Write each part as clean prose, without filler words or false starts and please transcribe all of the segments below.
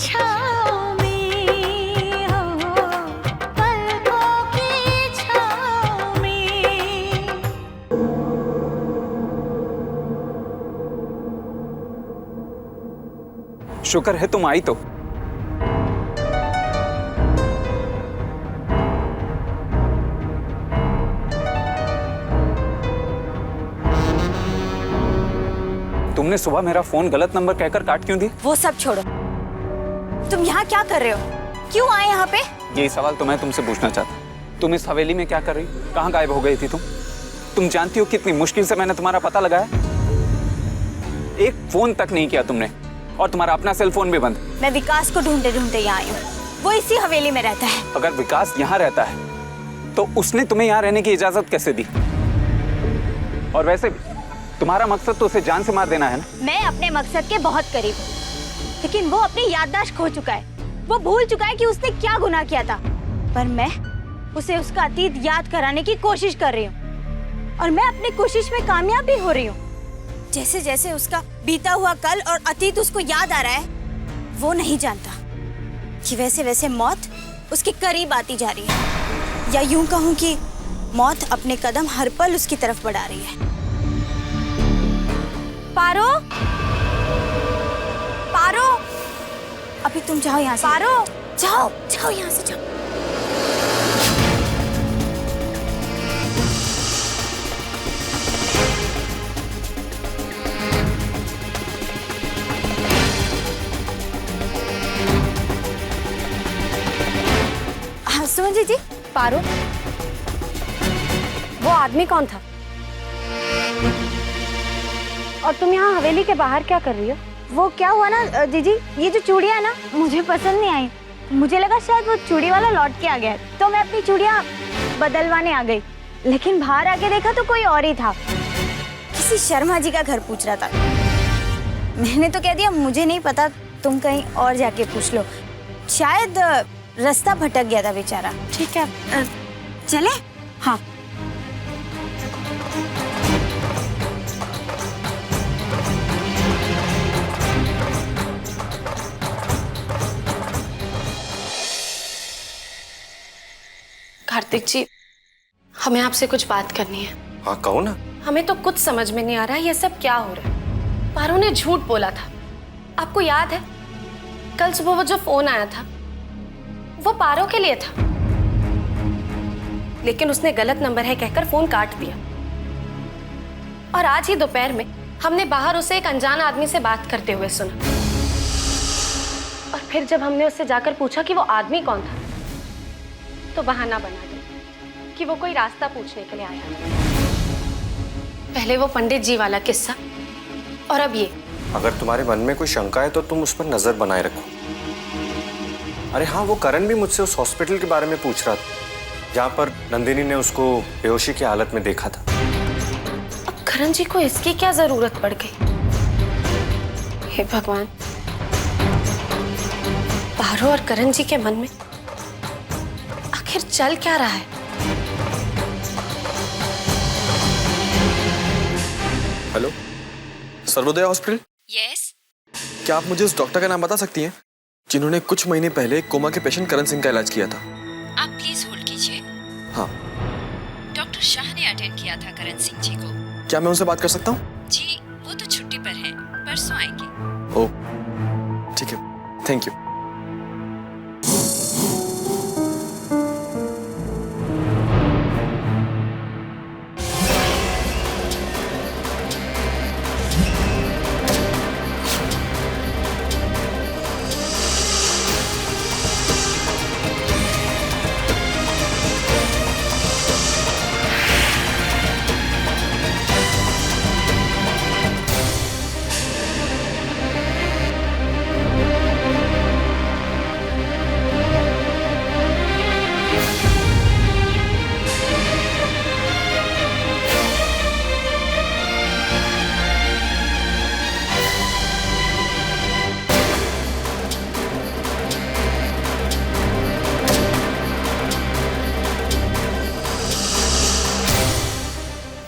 छाँव में, हो पलकों की छाँव में। शुक्र है तुम आई तो। तुमने सुबह मेरा फोन गलत नंबर कहकर काट क्यों दी? वो सब छोड़ो, तुम यहाँ क्या कर रहे हो? क्यों आए यहाँ पे? यही सवाल तो मैं तुमसे पूछना चाहता। तुम इस हवेली में क्या कर रही? कहाँ गायब हो गई थी तुम? तुम जानती हो कितनी मुश्किल से मैंने तुम्हारा पता लगाया। एक फोन तक नहीं किया तुमने, और तुम्हारा अपना सेल फोन भी बंद। मैं विकास को ढूंढते ढूंढते यहाँ आई हूँ, वो इसी हवेली में रहता है। अगर विकास यहाँ रहता है तो उसने तुम्हें यहाँ रहने की इजाजत कैसे दी? और वैसे भी तुम्हारा मकसद तो उसे जान से मार देना है ना? मैं अपने मकसद के बहुत करीब हूँ, लेकिन वो अपनी याददाश्त खो चुका है। वो भूल चुका है कि उसने क्या गुनाह किया था, पर मैं उसे उसका अतीत याद कराने की कोशिश कर रही हूँ, और मैं अपनी कोशिश में कामयाब भी हो रही हूँ। जैसे जैसे उसका बीता हुआ कल और अतीत उसको याद आ रहा है, वो नहीं जानता कि वैसे वैसे मौत उसके करीब आती जा रही है, या यूं कहूँ कि मौत अपने कदम हर पल उसकी तरफ बढ़ा रही है। पारो, पारो, अभी तुम जाओ यहाँ से। पारो, जाओ जाओ यहाँ से, जाओ। हाँ सुमन जी, पारो, वो आदमी कौन था? और तुम यहाँ हवेली के बाहर क्या कर रही हो? वो क्या हुआ ना जीजी, ये जो चूड़ियाँ है ना, मुझे पसंद नहीं आई। मुझे लगा शायद वो चूड़ी वाला लौट के आ गया है, तो मैं अपनी चूड़ियाँ बदलवाने आ गई। लेकिन बाहर आके देखा तो कोई और ही था। किसी शर्मा जी का घर पूछ रहा था। मैंने तो कह दिया मुझे नहीं पता, तुम कहीं और जाके पूछ लो। शायद रास्ता भटक गया था बेचारा। ठीक है, चले? हाँ। कार्तिक जी, हमें आपसे कुछ बात करनी है। हाँ कहो ना। हमें तो कुछ समझ में नहीं आ रहा है, ये सब क्या हो रहा है। पारो ने झूठ बोला था, आपको याद है? कल सुबह वो जो फोन आया था वो पारो के लिए था, लेकिन उसने गलत नंबर है कहकर फोन काट दिया। और आज ही दोपहर में हमने बाहर उसे एक अनजान आदमी से बात करते हुए सुना, और फिर जब हमने उससे जाकर पूछा कि वो आदमी कौन था, तो बहाना बना दिया कि वो कोई रास्ता पूछने के लिए आया। पहले वो पंडित जी वाला किस्सा, और अब ये। अगर तुम्हारे मन में कोई शंका है तो तुम उस पर नजर बनाए रखो। अरे हाँ, वो करण भी मुझसे उस हॉस्पिटल के बारे में पूछ रहा था जहाँ पर नंदिनी ने उसको बेहोशी की हालत में देखा था। अब करण जी को इसकी क्या जरूरत पड़ गई? हे भगवान, पारो और करण जी के मन में आखिर चल क्या रहा है? Hello, Sarvodaya hospital. यस। क्या आप मुझे उस डॉक्टर का नाम बता सकती हैं जिन्होंने कुछ महीने पहले कोमा के पेशेंट करण सिंह का इलाज किया था? आप प्लीज होल्ड कीजिए। हाँ। डॉक्टर शाह ने अटेंड किया था करण सिंह जी को। क्या मैं उनसे बात कर सकता हूँ? जी वो तो छुट्टी पर हैं, परसों आएंगे। ओह ठीक है, थैंक यू।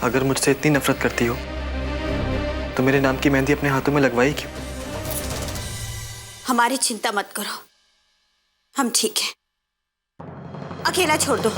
अगर मुझसे इतनी नफरत करती हो तो मेरे नाम की मेहंदी अपने हाथों में लगवाई क्यों? हमारी चिंता मत करो, हम ठीक हैं। अकेला छोड़ दो।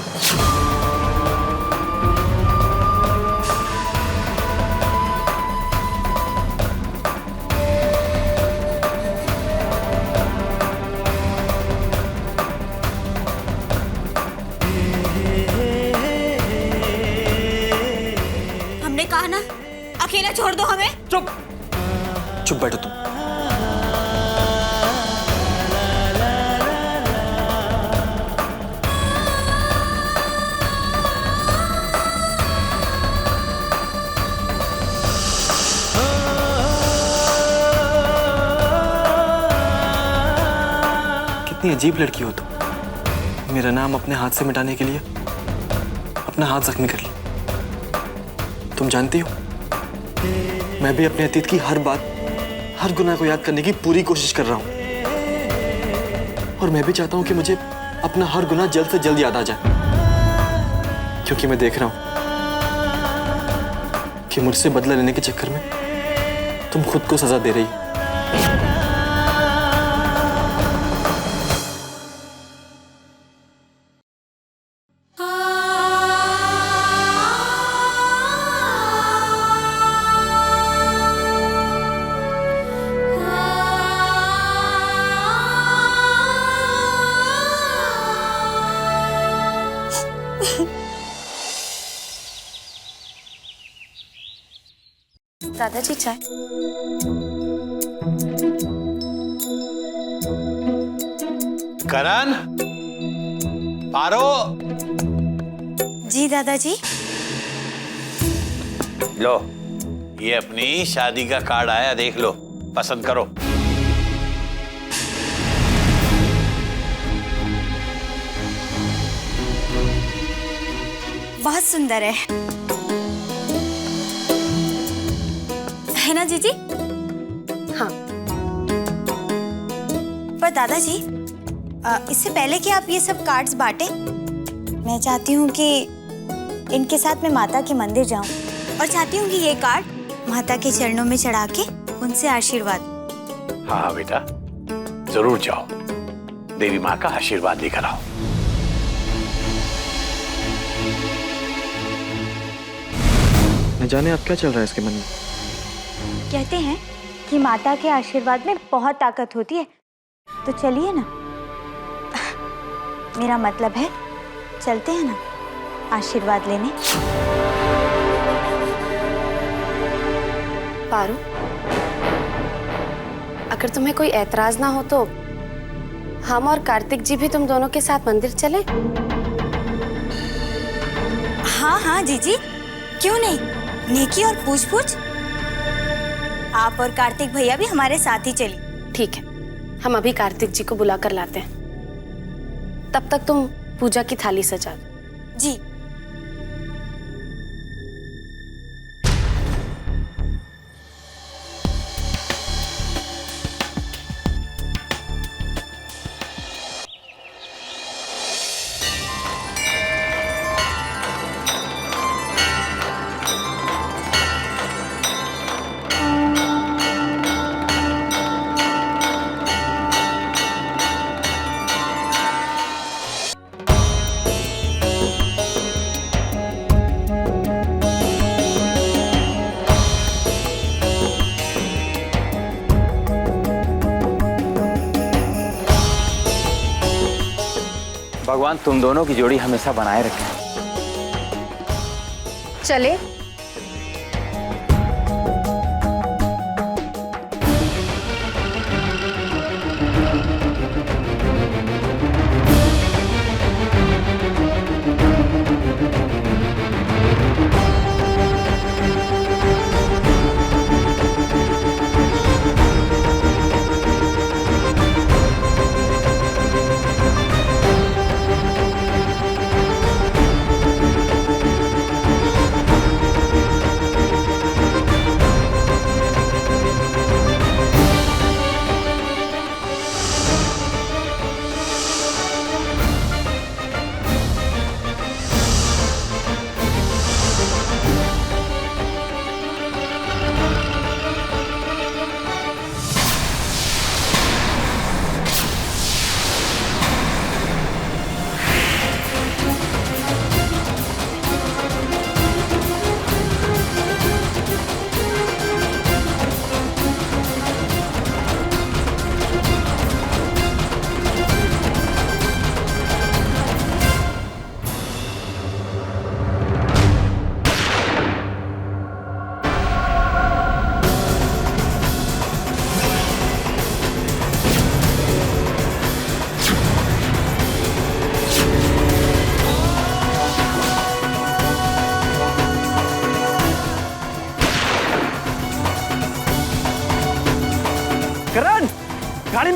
हमने कहा ना, अकेला छोड़ दो हमें। चुप चुप बैठो तुम। कितनी अजीब लड़की हो तुम। मेरा नाम अपने हाथ से मिटाने के लिए अपना हाथ जख्मी कर ली। तुम जानती हो, मैं भी अपने अतीत की हर बात, हर गुनाह को याद करने की पूरी कोशिश कर रहा हूं। और मैं भी चाहता हूं कि मुझे अपना हर गुनाह जल्द से जल्द याद आ जाए, क्योंकि मैं देख रहा हूं कि मुझसे बदला लेने के चक्कर में तुम खुद को सजा दे रही हो। दादाजी चाय। करण, पारो। जी दादाजी। लो, ये अपनी शादी का कार्ड आया, देख लो, पसंद करो। बहुत सुंदर है ना जीजी? हाँ। पर दादाजी, इससे पहले कि आप ये सब कार्ड्स बांटे, मैं चाहती हूँ कि इनके साथ मैं माता के मंदिर जाऊँ और चाहती हूँ कि ये कार्ड माता के चरणों में चढ़ा के उनसे आशीर्वाद। हाँ बेटा, जरूर जाओ, देवी माँ का आशीर्वाद लेकर आओ। न जाने अब क्या चल रहा है इसके मन में। कहते हैं कि माता के आशीर्वाद में बहुत ताकत होती है, तो चलिए ना। मेरा मतलब है, चलते हैं ना आशीर्वाद लेने। पारू, अगर तुम्हें कोई ऐतराज ना हो तो हम और कार्तिक जी भी तुम दोनों के साथ मंदिर चलें? हाँ हाँ जीजी, क्यों नहीं। नेकी और पूछ पूछ। आप और कार्तिक भैया भी हमारे साथ ही चलिए। ठीक है, हम अभी कार्तिक जी को बुला कर लाते हैं। तब तक तुम पूजा की थाली सजा दो। जी। भगवान तुम दोनों की जोड़ी हमेशा बनाए रखे। चले।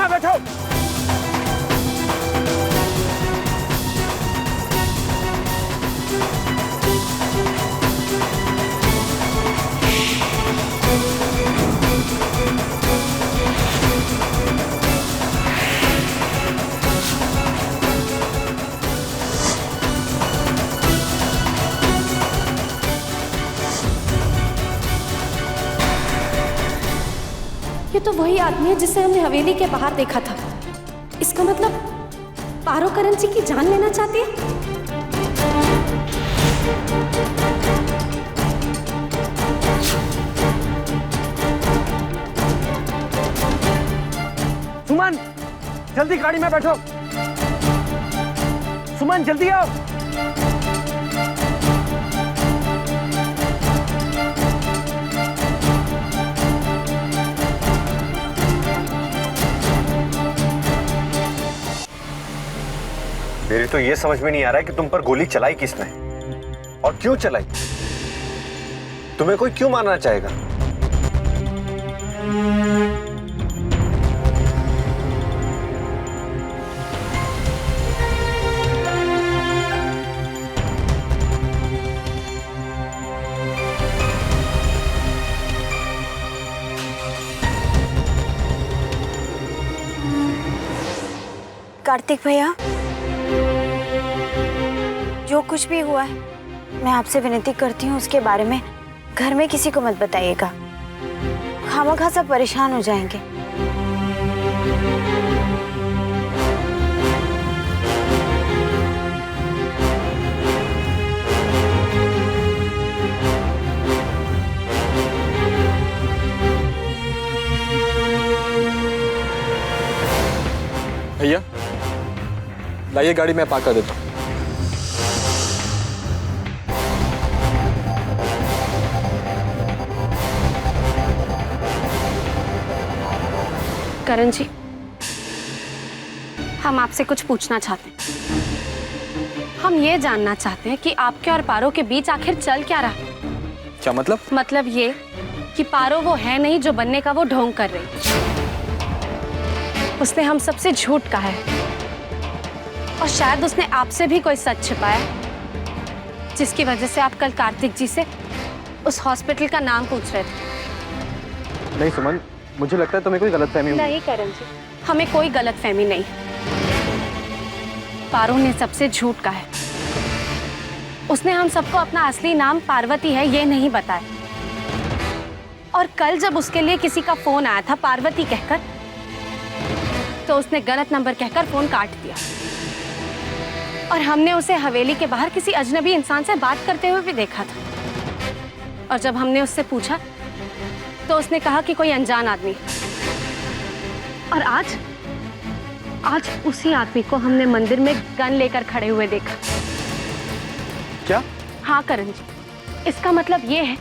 में बैठो। ये तो वही आदमी है जिसे हमने हवेली के बाहर देखा था। इसका मतलब पारो करण जी की जान लेना चाहती है। सुमन, जल्दी गाड़ी में बैठो। सुमन जल्दी आओ। मेरी तो ये समझ में नहीं आ रहा है कि तुम पर गोली चलाई किसने और क्यों चलाई। तुम्हें कोई क्यों मारना चाहेगा? कार्तिक भैया, जो कुछ भी हुआ है मैं आपसे विनती करती हूँ उसके बारे में घर में किसी को मत बताइएगा। खामखा सब परेशान हो जाएंगे। भैया लाइए गाड़ी, मैं पार्क कर देता हूँ। करण जी, हम आपसे कुछ पूछना चाहते हैं। हम ये जानना चाहते हैं कि आपके और पारो के बीच आखिर चल क्या रहा। क्या मतलब? मतलब ये कि पारो वो है नहीं जो बनने का वो ढोंग कर रही। उसने हम सबसे झूठ कहा है और शायद उसने आपसे भी कोई सच छिपाया जिसकी वजह से आप कल कार्तिक जी से उस हॉस्पिटल का नाम पूछ रहे थे। नहीं सुमन, मुझे लगता है तुम्हें कोई गलतफहमी हुई। नहीं करण जी, हमें कोई गलतफहमी नहीं। पारो ने सबसे झूठ कहा है। उसने हम सबको अपना असली नाम पार्वती है ये नहीं बताया। और कल जब उसके लिए किसी का फोन आया था पार्वती कहकर, तो उसने गलत नंबर कहकर फोन काट दिया। और हमने उसे हवेली के बाहर किसी अजनबी इंसान से बात करते हुए भी देखा था। और जब हमने उससे पूछा तो उसने कहा कि कोई अनजान आदमी। और आज उसी आदमी को हमने मंदिर में गन लेकर खड़े हुए देखा। क्या? हाँ करण जी, इसका मतलब ये है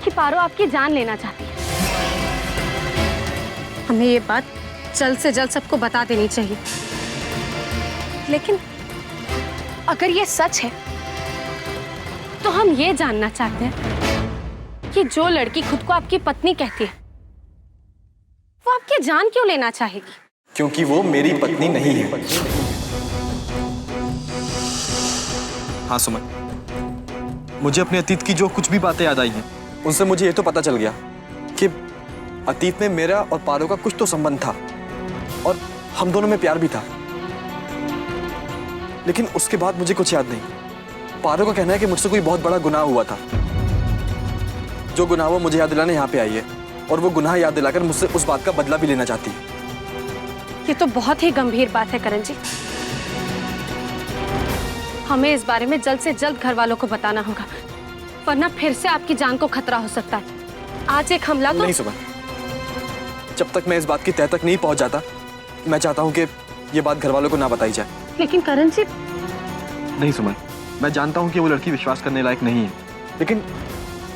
कि पारो आपकी जान लेना चाहती है। हमें ये बात जल्द से जल्द सबको बता देनी चाहिए। लेकिन अगर ये सच है तो हम ये जानना चाहते हैं कि जो लड़की खुद को आपकी पत्नी कहती है वो आपकी जान क्यों लेना चाहेगी? क्योंकि वो मेरी पत्नी नहीं है। हाँ सुमन, मुझे अपने अतीत की जो कुछ भी बातें याद आई हैं उनसे मुझे ये तो पता चल गया कि अतीत में मेरा और पारो का कुछ तो संबंध था और हम दोनों में प्यार भी था। लेकिन उसके बाद मुझे कुछ याद नहीं। पारो का कहना है कि मुझसे कोई बहुत बड़ा गुनाह हुआ था। जो गुनाह वो मुझे याद दिलाने यहाँ पे आई है और वो गुनाह याद दिलाकर मुझसे उस बात का बदला भी लेना चाहती है। ये तो बहुत ही गंभीर बात है करण जी। हमें इस बारे में जल्द से जल्द घर वालों को बताना होगा, वरना फिर से आपकी जान को खतरा हो सकता है। आज एक हमला तो... नहीं सुमन, जब तक मैं इस बात की तह तक नहीं पहुंच जाता, मैं चाहता हूं कि ये बात घर वालों को ना बताई जाए। लेकिन करण जी... नहीं सुमन, मैं जानता हूं कि वो लड़की विश्वास करने लायक नहीं है, लेकिन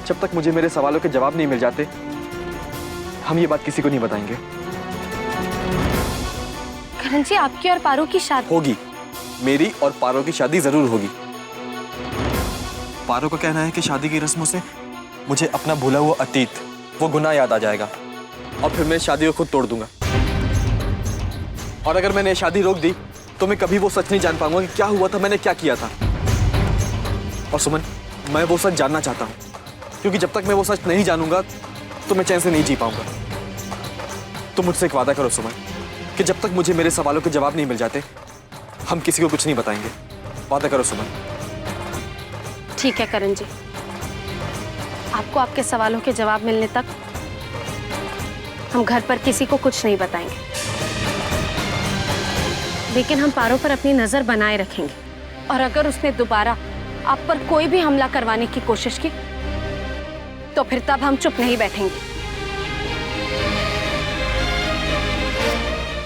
जब तक मुझे मेरे सवालों के जवाब नहीं मिल जाते, हम ये बात किसी को नहीं बताएंगे। करण जी, आपकी और पारो की शादी होगी। मेरी और पारो की शादी जरूर होगी। पारो का कहना है कि शादी की रस्मों से मुझे अपना भूला हुआ अतीत, वो गुनाह याद आ जाएगा और फिर मैं शादी को खुद तोड़ दूंगा। और अगर मैंने शादी रोक दी तो मैं कभी वो सच नहीं जान पाऊंगा कि क्या हुआ था, मैंने क्या किया था। और सुमन, मैं वो सच जानना चाहता हूँ, क्योंकि जब तक मैं वो सच नहीं जानूंगा तो मैं चैन से नहीं जी पाऊंगा। तो मुझसे एक वादा करो सुमन, कि जब तक मुझे मेरे सवालों के जवाब नहीं मिल जाते हम किसी को कुछ नहीं बताएंगे। वादा करो सुमन। ठीक है करण जी, आपको आपके सवालों के जवाब मिलने तक हम घर पर किसी को कुछ नहीं बताएंगे, लेकिन हम पारो पर अपनी नजर बनाए रखेंगे। और अगर उसने दोबारा आप पर कोई भी हमला करवाने की कोशिश की तो फिर तब हम चुप नहीं बैठेंगे।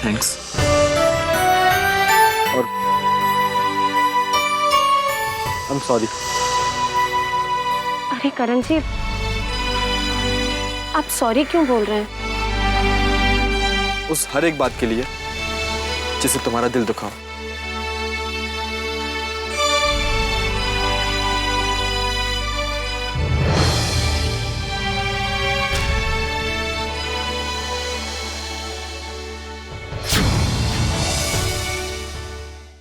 थैंक्स। और आई एम सॉरी। अरे करण जी, आप सॉरी क्यों बोल रहे हैं? उस हर एक बात के लिए जिसे तुम्हारा दिल दुखा हो।